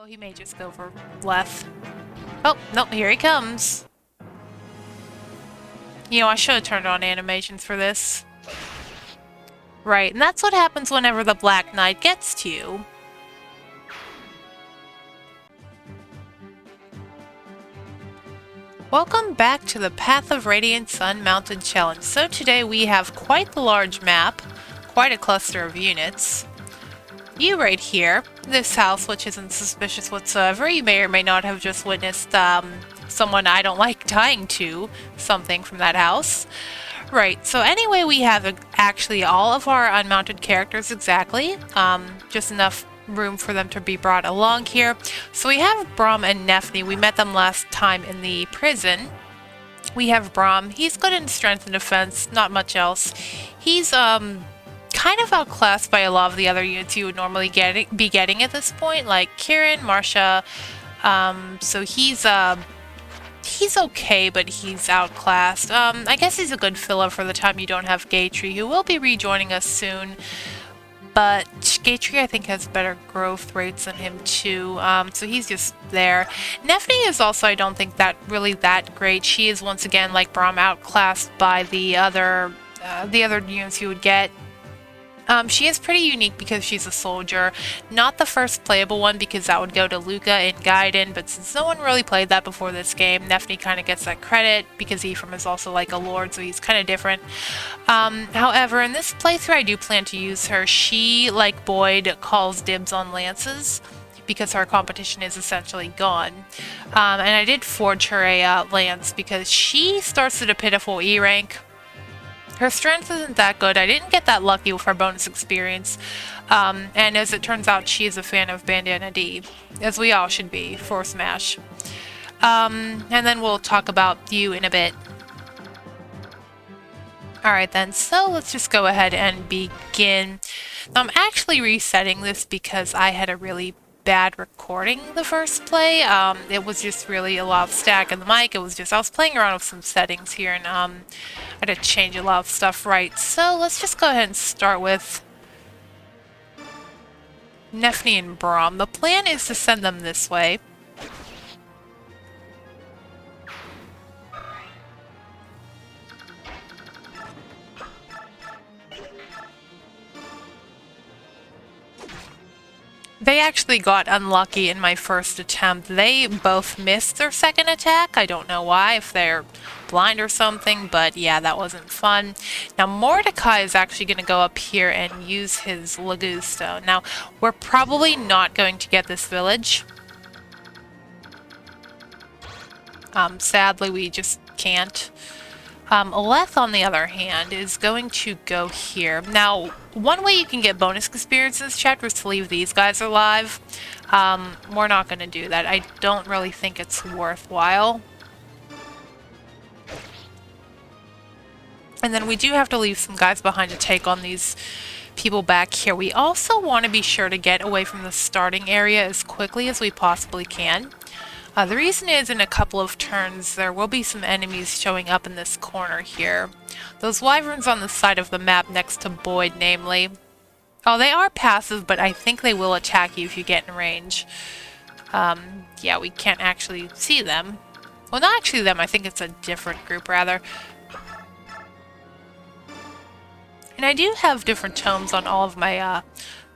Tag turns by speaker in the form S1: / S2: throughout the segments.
S1: Oh, he may just go for left. Oh, no, here he comes. You know, I should have turned on animations for this. Right, and that's what happens whenever the Black Knight gets to you. Welcome back to the Path of Radiance Unmounted challenge. So today we have quite the large map, quite a cluster of units. You right here, this house, which isn't suspicious whatsoever. You may or may not have just witnessed someone I don't like dying to, something from that house. Right, so anyway, we have actually all of our unmounted characters exactly, just enough room for them to be brought along here. So we have Braum and Nefni. We met them last time in the prison. We have Braum. He's good in strength and defense, not much else. He's kind of outclassed by a lot of the other units you would normally be getting at this point, like Kieran, Marsha. So he's okay, but he's outclassed. I guess he's a good filler for the time you don't have Gatry, who will be rejoining us soon. But Gatry, I think, has better growth rates than him too, so he's just there. Nefni is also, I don't think, that great. She is once again, like Braum, outclassed by the other units you would get. She is pretty unique because she's a soldier. Not the first playable one, because that would go to Luca and Gaiden, but since no one really played that before this game, Nefni kind of gets that credit because Ephraim is also like a lord, so he's kind of different. However, in this playthrough I do plan to use her. She, like Boyd, calls dibs on lances because her competition is essentially gone. And I did forge her a lance because she starts at a pitiful E rank. Her strength isn't that good. I didn't get that lucky with her bonus experience. And as it turns out, she is a fan of Bandana D, as we all should be, for Smash. And then we'll talk about you in a bit. Alright then, so let's just go ahead and begin. Now, I'm actually resetting this because I had a really bad recording the first play. It was just really a lot of static in the mic. It was just, I was playing around with some settings here, and I had to change a lot of stuff. Right, so let's just go ahead and start with Nefni and Braum. The plan is to send them this way. They actually got unlucky in my first attempt. They both missed their second attack. I don't know why, if they're blind or something, but yeah, that wasn't fun. Now, Mordecai is actually going to go up here and use his Lagusto. Now, we're probably not going to get this village. Sadly, we just can't. Aleth, on the other hand, is going to go here. Now, one way you can get bonus experience in this chapter is to leave these guys alive. We're not going to do that. I don't really think it's worthwhile. And then we do have to leave some guys behind to take on these people back here. We also want to be sure to get away from the starting area as quickly as we possibly can. The reason is, in a couple of turns, there will be some enemies showing up in this corner here. Those wyverns on the side of the map next to Boyd, namely. Oh, they are passive, but I think they will attack you if you get in range. Yeah, we can't actually see them. Well, not actually them, I think it's a different group, rather. And I do have different tomes on all of my,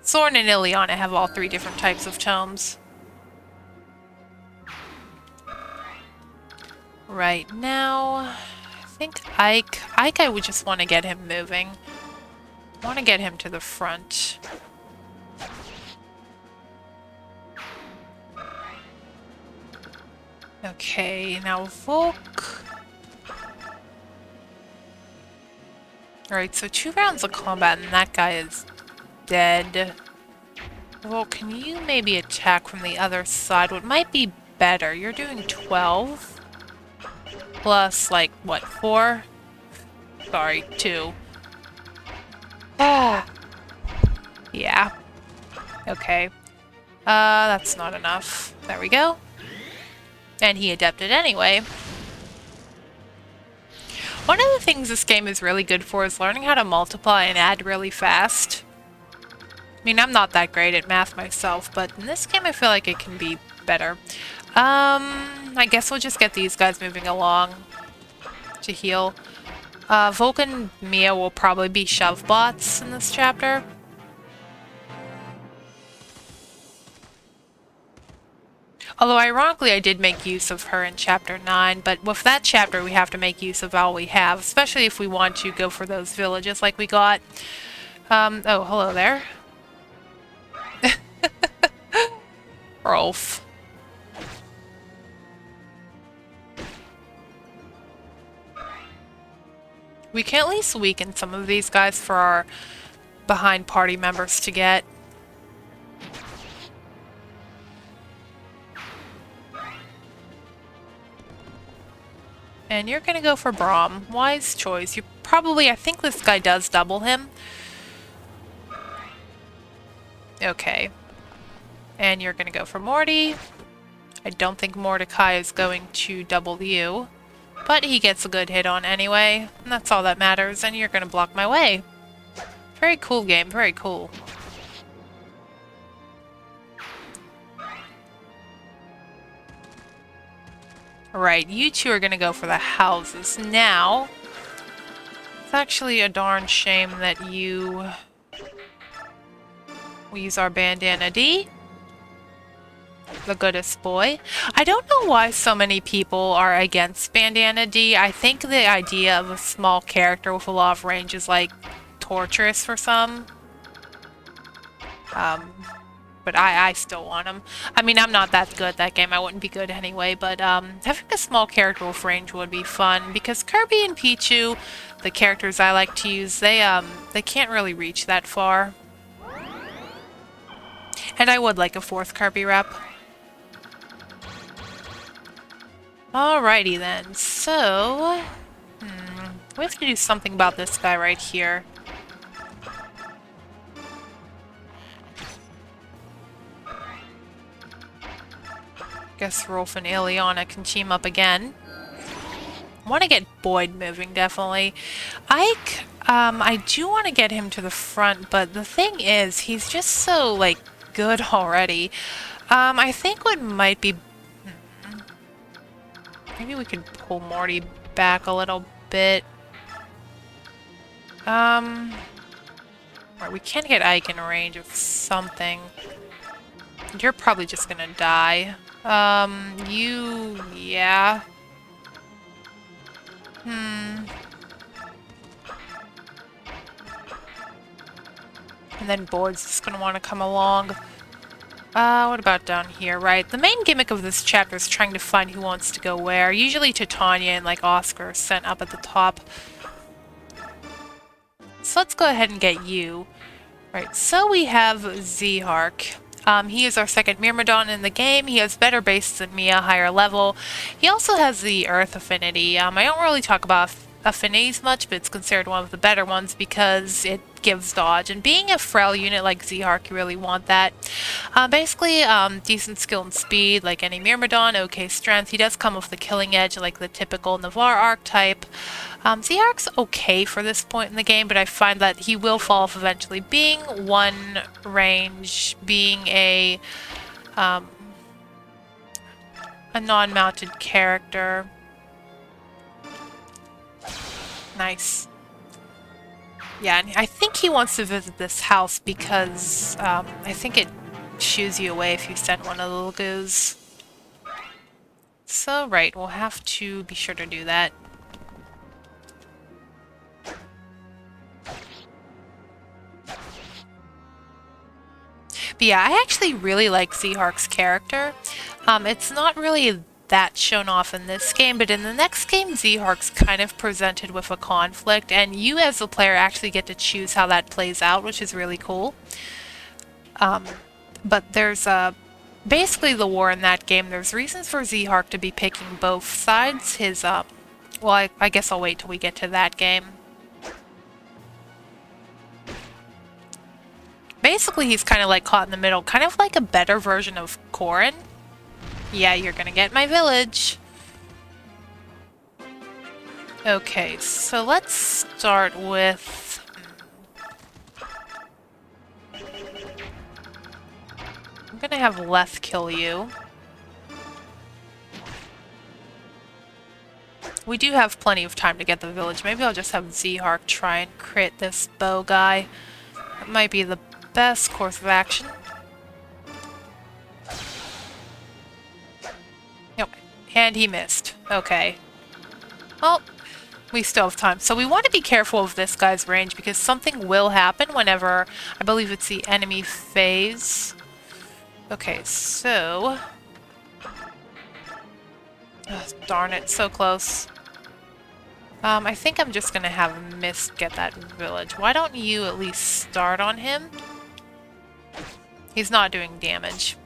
S1: Soren and Ilion. I have all three different types of tomes. Right now, I think Ike, I would just want to get him moving. I want to get him to the front. Okay, now Volk. Alright, so 2 rounds of combat and that guy is dead. Volk, can you maybe attack from the other side? What might be better? You're doing 12. Plus, like, what, 4? Sorry, 2. Ah. Yeah. Okay. That's not enough. There we go. And he adapted anyway. One of the things this game is really good for is learning how to multiply and add really fast. I mean, I'm not that great at math myself, but in this game I feel like it can be better. I guess we'll just get these guys moving along to heal. Vulcan and Mia will probably be shove bots in this chapter. Although, ironically, I did make use of her in Chapter 9, but with that chapter, we have to make use of all we have, especially if we want to go for those villages like we got. Oh, hello there. Rolf. We can at least weaken some of these guys for our behind party members to get. And you're gonna go for Braum. Wise choice. You probably, I think this guy does double him. Okay. And you're gonna go for Morty. I don't think Mordecai is going to double you. But he gets a good hit on anyway. And that's all that matters. And you're gonna block my way. Very cool game. Very cool. Right, you two are gonna go for the houses. Now, it's actually a darn shame that we use our Bandana D. The goodest boy. I don't know why so many people are against Bandana D. I think the idea of a small character with a lot of range is, like, torturous for some. But I still want him. I mean, I'm not that good at that game. I wouldn't be good anyway, but having a small character with range would be fun, because Kirby and Pichu, the characters I like to use, they can't really reach that far. And I would like a 4th Kirby rep. Alrighty then, so... we have to do something about this guy right here. Guess Rolf and Ileana can team up again. I want to get Boyd moving, definitely. Ike, I do want to get him to the front, but the thing is, he's just so, like, good already. I think what might be... maybe we could pull Morty back a little bit. Right, we can get Ike in range of something. You're probably just gonna die. Yeah. And then Boyd's just gonna want to come along. What about down here? Right, the main gimmick of this chapter is trying to find who wants to go where. Usually Titania and, like, Oscar are sent up at the top. So let's go ahead and get you. Right, so we have Zehark. He is our second Myrmidon in the game. He has better base than Mia, higher level. He also has the Earth affinity. I don't really talk about affinities much, but it's considered one of the better ones because it gives dodge. And being a frail unit like Zehark, you really want that. Basically, decent skill and speed, like any Myrmidon, okay strength. He does come with the killing edge, like the typical Navarre archetype. Zehark's okay for this point in the game, but I find that he will fall off eventually. Being one range, being a non-mounted character. Nice. Yeah, and I think he wants to visit this house because I think it shoos you away if you send one of the lagoos. So, right, we'll have to be sure to do that. But yeah, I actually really like Zehark's character. It's not really that shown off in this game, but in the next game, Zehark's kind of presented with a conflict, and you as the player actually get to choose how that plays out, which is really cool. But there's basically the war in that game. There's reasons for Zehark to be picking both sides. His, well, I guess I'll wait till we get to that game. Basically, he's kind of like caught in the middle, kind of like a better version of Corrin. Yeah, you're gonna get my village. Okay, so let's start with... gonna have Leth kill you. We do have plenty of time to get the village. Maybe I'll just have Zhark try and crit this bow guy. That might be the best course of action. Nope. And he missed. Okay. Well, we still have time. So we want to be careful of this guy's range because something will happen whenever, I believe it's the enemy phase. Okay, so... Ugh, darn it, so close. I think I'm just gonna have Mist get that village. Why don't you at least start on him? He's not doing damage.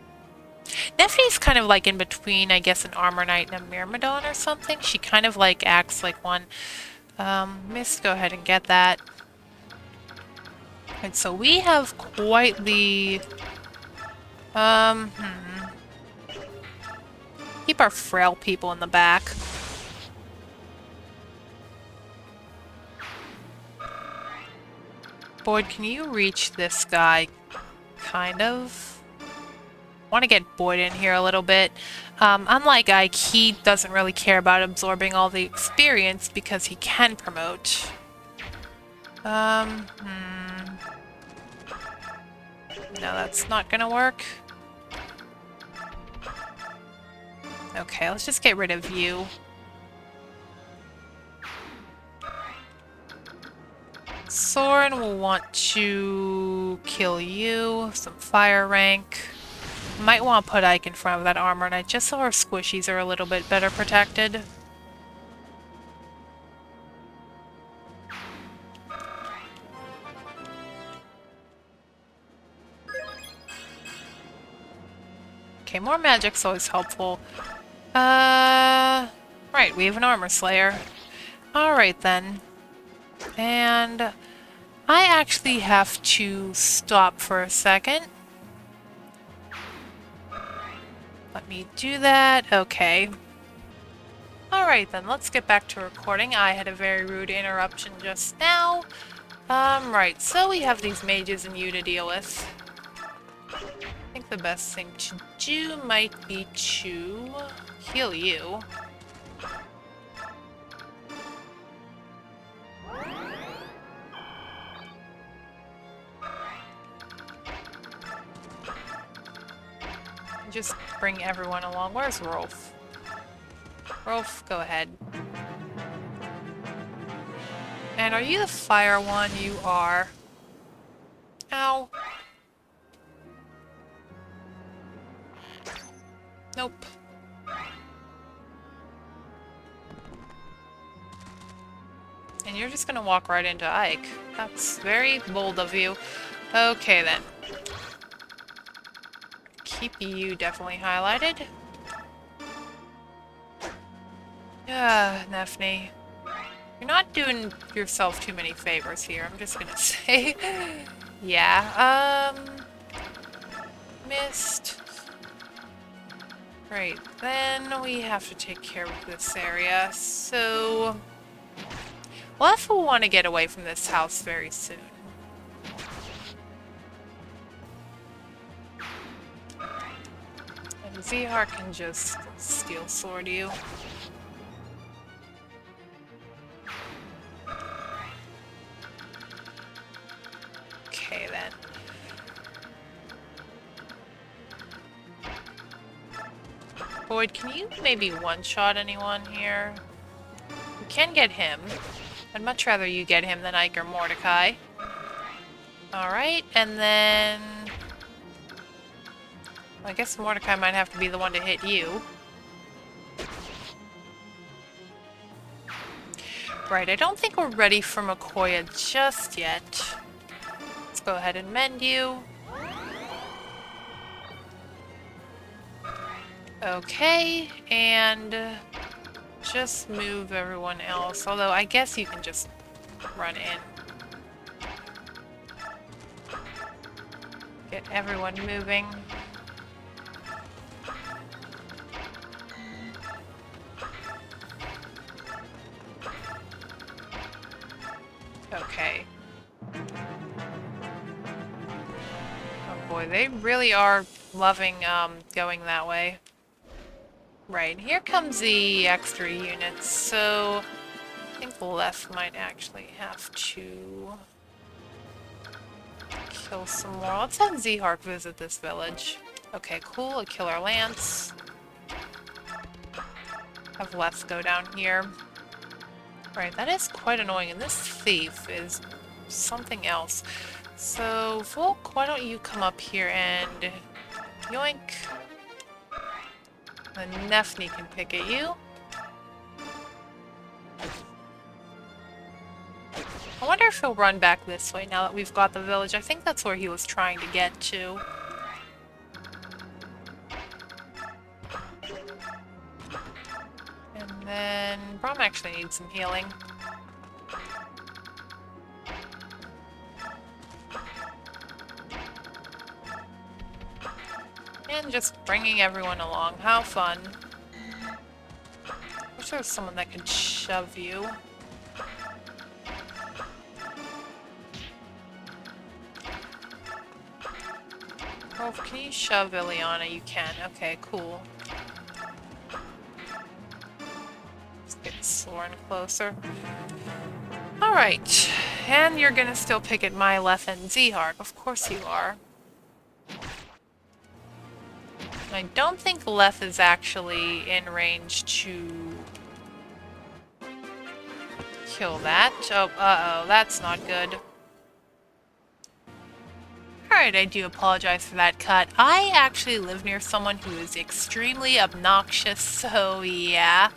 S1: Nephi's kind of like in between, I guess, an Armor Knight and a Myrmidon or something. She kind of like acts like one. Mist, go ahead and get that. And so we have quite the... Keep our frail people in the back. Boyd, can you reach this guy? Kind of. Want to get Boyd in here a little bit. Unlike Ike, he doesn't really care about absorbing all the experience because he can promote. No, that's not gonna work. Okay, let's just get rid of you. Soren will want to kill you. Some fire rank. Might want to put Ike in front of that Armor Knight just so our squishies are a little bit better protected. Okay, more magic's always helpful. Right, we have an Armor Slayer. Alright then. And I actually have to stop for a second. Let me do that. Okay. Alright then, let's get back to recording. I had a very rude interruption just now. Right, so we have these mages and you to deal with. I think the best thing to do might be to heal you. Just bring everyone along. Where's Rolf? Rolf, go ahead. And are you the fire one? You are. Ow. Nope. And you're just gonna walk right into Ike. That's very bold of you. Okay then. Keep you definitely highlighted. Nephne. You're not doing yourself too many favors here, I'm just gonna say. Yeah, Mist. Right, then we have to take care of this area, so... Well, if we want to get away from this house very soon. And Zhark can just steel sword you. Okay, then. Boyd, can you maybe one-shot anyone here? We can get him. I'd much rather you get him than Ike or Mordecai. Alright, and then... I guess Mordecai might have to be the one to hit you. Right, I don't think we're ready for Makoya just yet. Let's go ahead and mend you. Okay, and just move everyone else. Although I guess you can just run in. Get everyone moving. Okay. Oh boy, they really are loving going that way. Right, here comes the extra units, so I think Leth might actually have to kill some more. Let's have Zehark visit this village. Okay, cool, a killer lance. Have Leth go down here. Right, that is quite annoying, and this thief is something else. So, Volk, why don't you come up here and yoink. Then Nefni can pick at you. I wonder if he'll run back this way now that we've got the village. I think that's where he was trying to get to. And then Braum actually needs some healing. And just bringing everyone along. How fun. Wish there was someone that could shove you. Oh, can you shove Ileana? You can. Okay, cool. Let's get Soren closer. Alright. And you're gonna still pick at my Leth and Zehark. Of course you are. I don't think Leth is actually in range to kill that. Oh, uh-oh, that's not good. Alright, I do apologize for that cut. I actually live near someone who is extremely obnoxious, so yeah.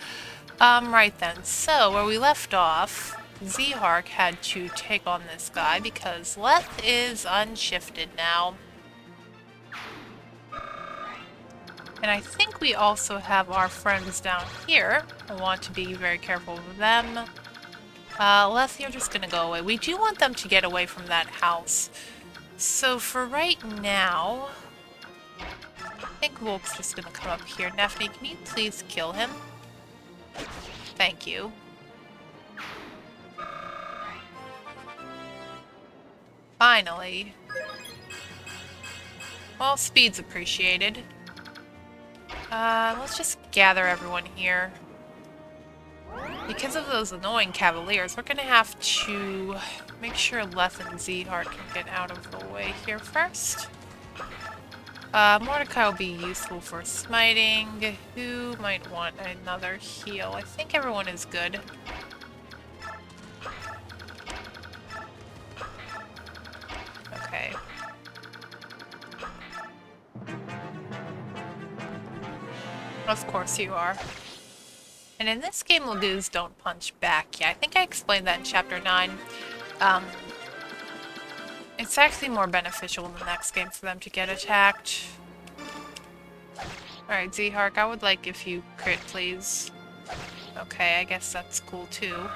S1: Right then. So, where we left off, Zehark had to take on this guy because Leth is unshifted now. And I think we also have our friends down here. I want to be very careful of them. Leth, you're just gonna go away. We do want them to get away from that house. So for right now, I think Volk's just gonna come up here. Nefni, can you please kill him? Thank you. Finally. Well, speed's appreciated. Let's just gather everyone here. Because of those annoying cavaliers, we're gonna have to make sure Leth and Zehark can get out of the way here first. Mordecai will be useful for smiting. Who might want another heal? I think everyone is good. Okay. Of course you are. And in this game, Lagoos don't punch back. Yeah, I think I explained that in Chapter 9. It's actually more beneficial in the next game for them to get attacked. Alright, Zehark, I would like if you crit, please. Okay, I guess that's cool too.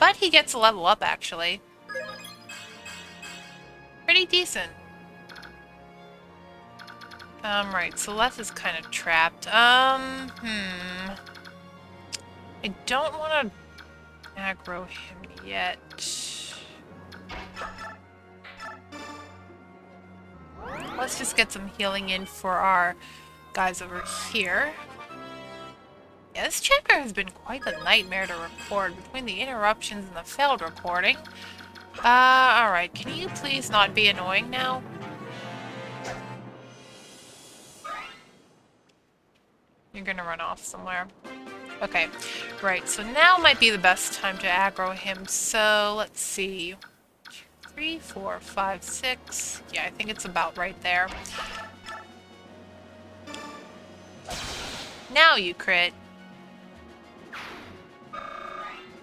S1: But he gets a level up, actually. Pretty decent. Right, so Leth is kind of trapped. I don't want to aggro him yet. Let's just get some healing in for our guys over here. Yeah, this chapter has been quite the nightmare to record between the interruptions and the failed recording. Alright, can you please not be annoying now? You're gonna run off somewhere. Okay, right, so now might be the best time to aggro him, so let's see. 3, 4, 5, 6. Yeah, I think it's about right there. Now you crit.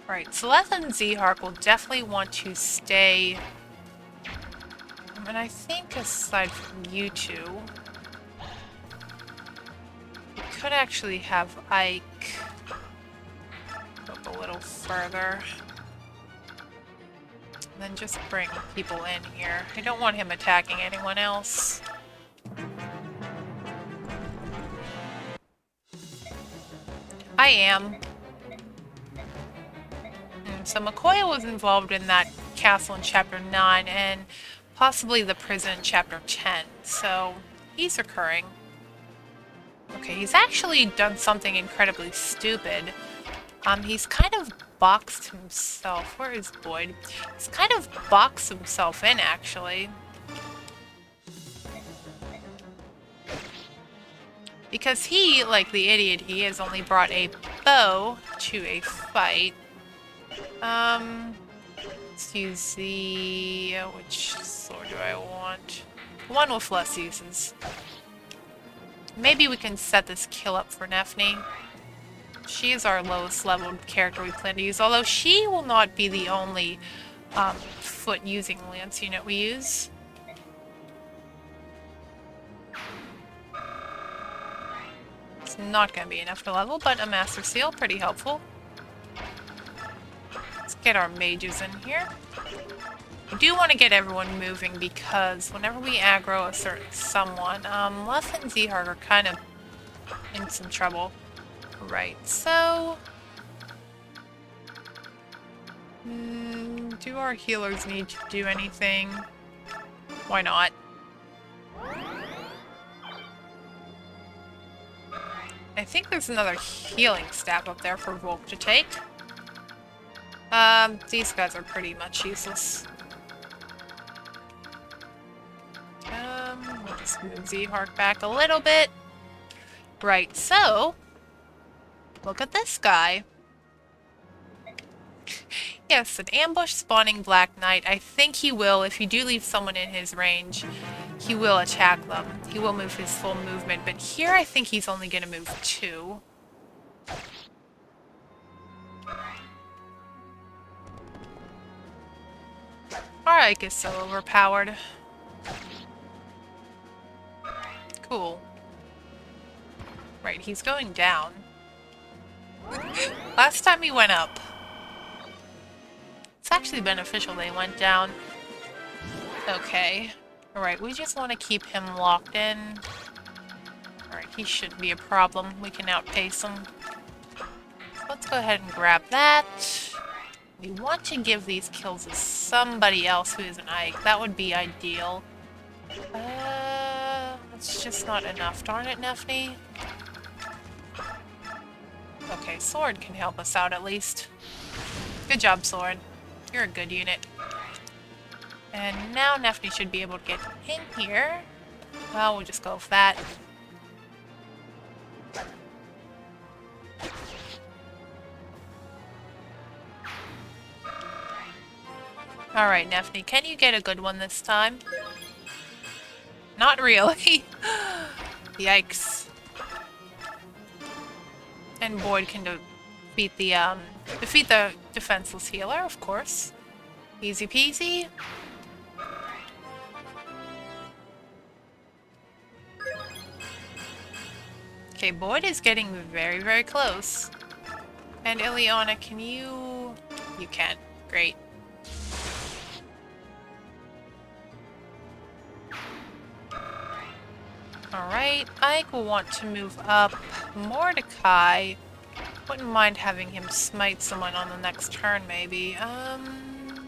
S1: Right, so Leth and Zehark will definitely want to stay. And I think aside from you two, we could actually have Ike go up a little further. And then just bring people in here. I don't want him attacking anyone else. I am. So Makoya was involved in that castle in Chapter 9, and possibly the prison in Chapter 10, so he's recurring. Okay, he's actually done something incredibly stupid. He's kind of boxed himself. Where is Boyd? He's kind of boxed himself in, actually. Because he, like the idiot he is, only brought a bow to a fight. Let's use the... which sword do I want? One with less uses. Maybe we can set this kill up for Nefne. She is our lowest leveled character we plan to use, although she will not be the only foot-using lance unit we use. It's not going to be enough to level, but a Master Seal, pretty helpful. Let's get our mages in here. I do want to get everyone moving because whenever we aggro a certain someone, Leth and Zehar are kind of in some trouble. Right, so... do our healers need to do anything? Why not? I think there's another healing staff up there for Volk to take. These guys are pretty much useless. We'll just move Zehar back a little bit. Right, so... look at this guy. Yes, an ambush spawning Black Knight. I think he will, if you do leave someone in his range, he will attack them. He will move his full movement, but here I think he's only going to move 2. Our Ike is so overpowered. Cool. Right, he's going down. Last time he went up. It's actually beneficial they went down. Okay. Alright, we just want to keep him locked in. Alright, he shouldn't be a problem. We can outpace him. Let's go ahead and grab that. We want to give these kills to somebody else who is an Ike. That would be ideal. It's just not enough. Darn it, Nefne. Okay, Sword can help us out at least. Good job, Sword. You're a good unit. And now Nefne should be able to get in here. Well, we'll just go with that. Alright, Nefne, can you get a good one this time? Not really. Yikes. And Boyd can defeat the defenseless healer, of course. Easy peasy. Okay, Boyd is getting very, very close. And Ileana, can you... You can. Great. Alright, Ike will want to move up. Mordecai, wouldn't mind having him smite someone on the next turn, maybe. And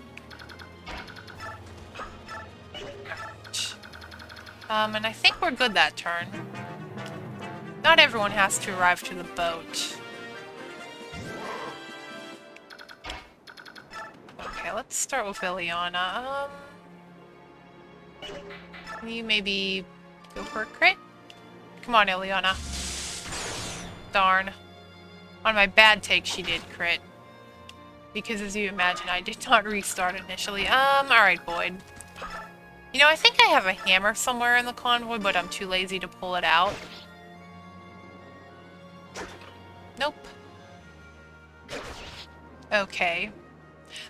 S1: I think we're good that turn. Not everyone has to arrive to the boat. Okay, let's start with Ileana. Can you maybe go for a crit? Come on, Ileana. Darn. On my bad take, she did crit. Because as you imagine, I did not restart initially. Alright, Boyd. You know, I think I have a hammer somewhere in the convoy, but I'm too lazy to pull it out. Nope. Okay.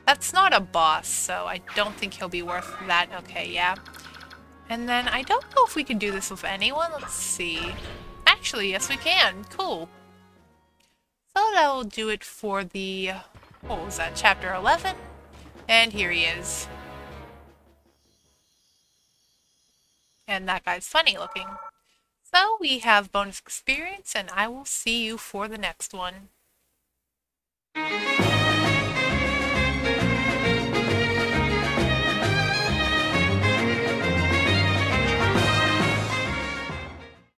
S1: That's not a boss, so I don't think he'll be worth that. Okay, yeah. And then I don't know if we can do this with anyone. Let's see. Actually, yes we can. Cool. So that'll do it for the... What was that? Chapter 11? And here he is. And that guy's funny looking. So we have bonus experience, and I will see you for the next one.